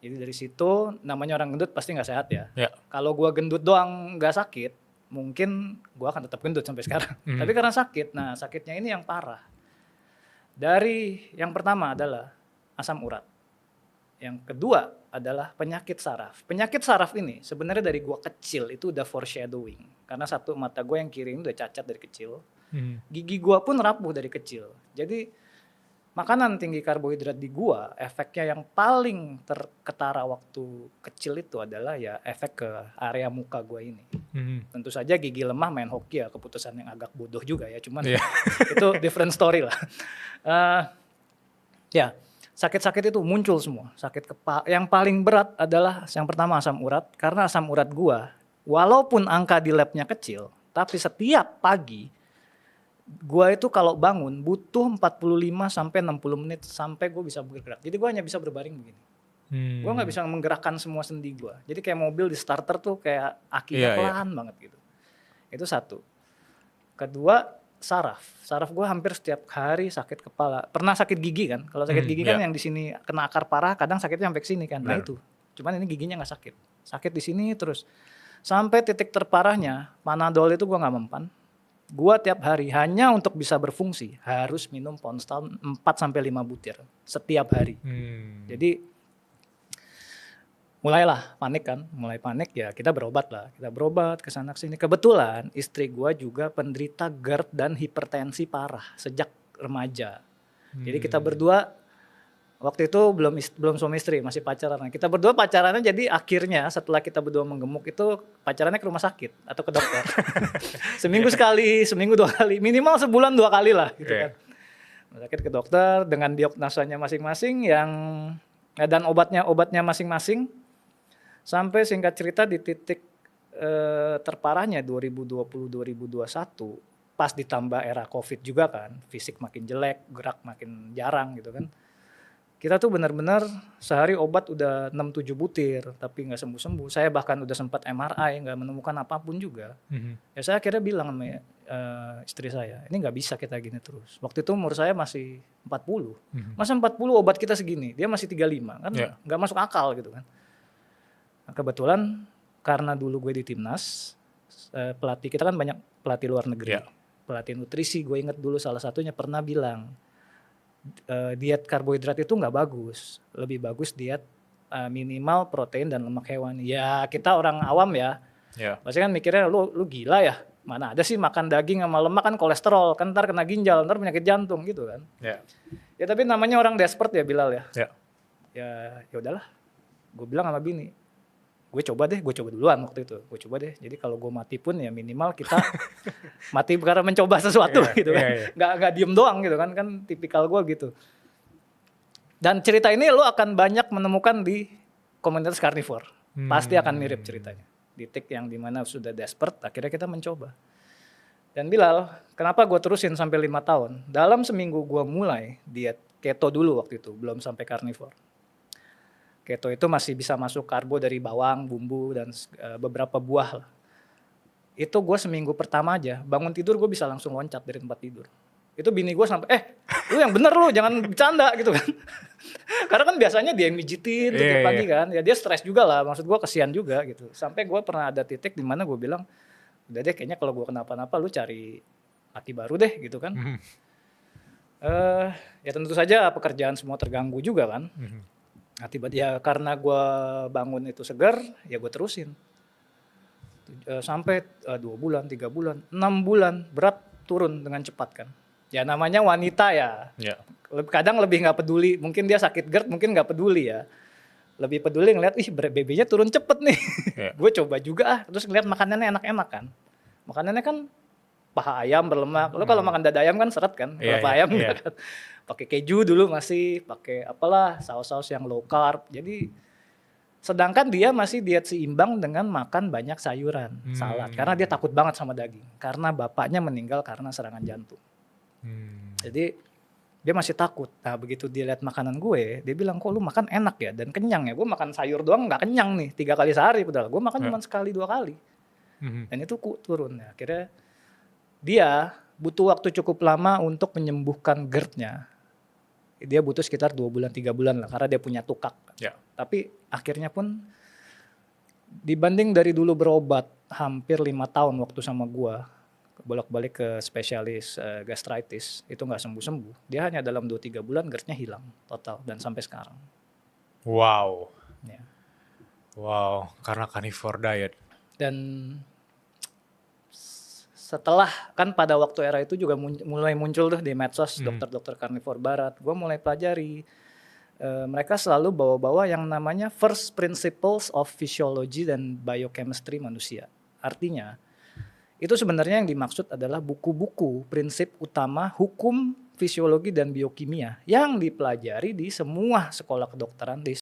Jadi dari situ namanya orang gendut pasti nggak sehat ya. Ya. Kalau gua gendut doang nggak sakit, mungkin gua akan tetap gendut sampai sekarang. Tapi karena sakit, nah sakitnya ini yang parah. Dari yang pertama adalah asam urat. Yang kedua adalah penyakit saraf. Penyakit saraf ini sebenarnya dari gua kecil itu udah foreshadowing. Karena satu mata gua yang kiri ini udah cacat dari kecil. Gigi gua pun rapuh dari kecil. Jadi makanan tinggi karbohidrat di gua, efeknya yang paling terketara waktu kecil itu adalah ya efek ke area muka gua ini. Tentu saja gigi lemah main hoki ya, keputusan yang agak bodoh juga ya, cuman itu different story lah. Ya, sakit-sakit itu muncul semua. Sakit kepala, yang paling berat adalah yang pertama asam urat, karena asam urat gua walaupun angka di labnya kecil, tapi setiap pagi gua itu kalau bangun butuh 45 sampai 60 menit sampai gua bisa bergerak. Jadi gua hanya bisa berbaring begini. Gua nggak bisa menggerakkan semua sendi gua. Jadi kayak mobil di starter tuh kayak akinya pelan banget gitu. Itu satu. Kedua, saraf. Saraf gua hampir setiap hari sakit kepala. Pernah sakit gigi kan? Kalau sakit gigi kan yang di sini kena akar parah, kadang sakitnya sampai sini kan. Nah itu. Cuman ini giginya nggak sakit. Sakit di sini terus. Sampai titik terparahnya, Panadol itu gua nggak mempan. Gua tiap hari hanya untuk bisa berfungsi harus minum Ponstan 4 sampai 5 butir setiap hari. Jadi mulailah panik kan, mulai panik ya kita berobat lah. Kita berobat ke sana sini. Kebetulan istri gua juga penderita GERD dan hipertensi parah sejak remaja. Jadi kita berdua waktu itu belum suami istri, masih pacaran. Nah, kita berdua pacarannya jadi akhirnya setelah kita berdua menggemuk itu pacarannya ke rumah sakit atau ke dokter. Seminggu sekali, seminggu 2 kali, minimal sebulan 2 kali lah gitu kan. Rumah sakit ke dokter dengan diagnosanya masing-masing dan obatnya masing-masing. Sampai singkat cerita di titik terparahnya 2020-2021 pas ditambah era Covid juga kan, fisik makin jelek, gerak makin jarang gitu kan. Kita tuh benar-benar sehari obat udah 6-7 butir tapi nggak sembuh-sembuh. Saya bahkan udah sempat MRI nggak menemukan apapun juga. Ya saya akhirnya bilang sama istri saya, ini nggak bisa kita gini terus. Waktu itu umur saya masih 40. Masa 40 obat kita segini, dia masih 35 kan nggak masuk akal gitu kan. Nah, kebetulan karena dulu gue di timnas, pelatih kita kan banyak pelatih luar negeri. Pelatih nutrisi gue inget dulu salah satunya pernah bilang, diet karbohidrat itu nggak bagus, lebih bagus diet minimal protein dan lemak hewani. Ya kita orang awam ya, pasti kan mikirnya lu gila ya, mana ada sih makan daging sama lemak kan kolesterol, kan ntar kena ginjal, ntar penyakit jantung gitu kan. Ya tapi namanya orang desperate ya Bilal ya. Ya udahlah, gue bilang sama bini, gue coba duluan waktu itu, gue coba deh. Jadi kalau gue mati pun ya minimal kita mati karena mencoba sesuatu gitu kan, nggak diem doang gitu kan tipikal gue gitu. Dan cerita ini lo akan banyak menemukan di komunitas karnivor, pasti akan mirip ceritanya. Di titik yang dimana sudah desperate, akhirnya kita mencoba. Dan Bilal, kenapa gue terusin sampai 5 tahun? Dalam seminggu gue mulai diet keto dulu waktu itu, belum sampai karnivor. Keto itu masih bisa masuk karbo dari bawang, bumbu, dan beberapa buah. Itu gue seminggu pertama aja, bangun tidur gue bisa langsung loncat dari tempat tidur. Itu bini gue sampai, lu yang bener lu, jangan bercanda gitu kan. Karena kan biasanya dia yang mijitin tiap pagi kan, ya dia stres juga lah, maksud gue kesian juga gitu. Sampai gue pernah ada titik di mana gue bilang, udah deh kayaknya kalau gue kenapa-napa lu cari laki baru deh gitu kan. Ya tentu saja pekerjaan semua terganggu juga kan. Akibat ya karena gue bangun itu segar, ya gue terusin. Sampai 2 bulan, 3 bulan, 6 bulan berat turun dengan cepat kan. Ya namanya wanita ya. Kadang lebih nggak peduli, mungkin dia sakit GERD, mungkin nggak peduli ya. Lebih peduli ngeliat, berat babynya turun cepet nih. Gue coba juga terus ngeliat makanannya enak-enak kan. Makanannya kan paha ayam berlemak. Lo kalau makan dada ayam kan seret kan, kalau paha ayam kan. Pakai keju dulu masih, pakai apalah saus-saus yang low carb. Jadi sedangkan dia masih diet seimbang dengan makan banyak sayuran, salad. Karena dia takut banget sama daging. Karena bapaknya meninggal karena serangan jantung. Jadi dia masih takut. Nah begitu dia lihat makanan gue, dia bilang kok lu makan enak ya dan kenyang ya. Gue makan sayur doang nggak kenyang nih, 3 kali sehari padahal. Gue makan cuma sekali 2 kali. Dan itu turun ya. Akhirnya dia butuh waktu cukup lama untuk menyembuhkan GERD-nya. dia butuh sekitar 2 bulan 3 bulan lah karena dia punya tukak. Ya. Tapi akhirnya pun dibanding dari dulu berobat hampir 5 tahun waktu sama gua bolak-balik ke spesialis gastritis itu nggak sembuh-sembuh. Dia hanya dalam 2-3 bulan GERD-nya hilang total dan sampai sekarang. Wow. Ya. Wow, karena carnivore diet. Dan setelah kan pada waktu era itu juga mulai muncul tuh di medsos dokter-dokter karnivor barat, gue mulai pelajari mereka selalu bawa-bawa yang namanya first principles of physiology dan biochemistry manusia. Artinya itu sebenarnya yang dimaksud adalah buku-buku prinsip utama hukum fisiologi dan biokimia yang dipelajari di semua sekolah kedokteran di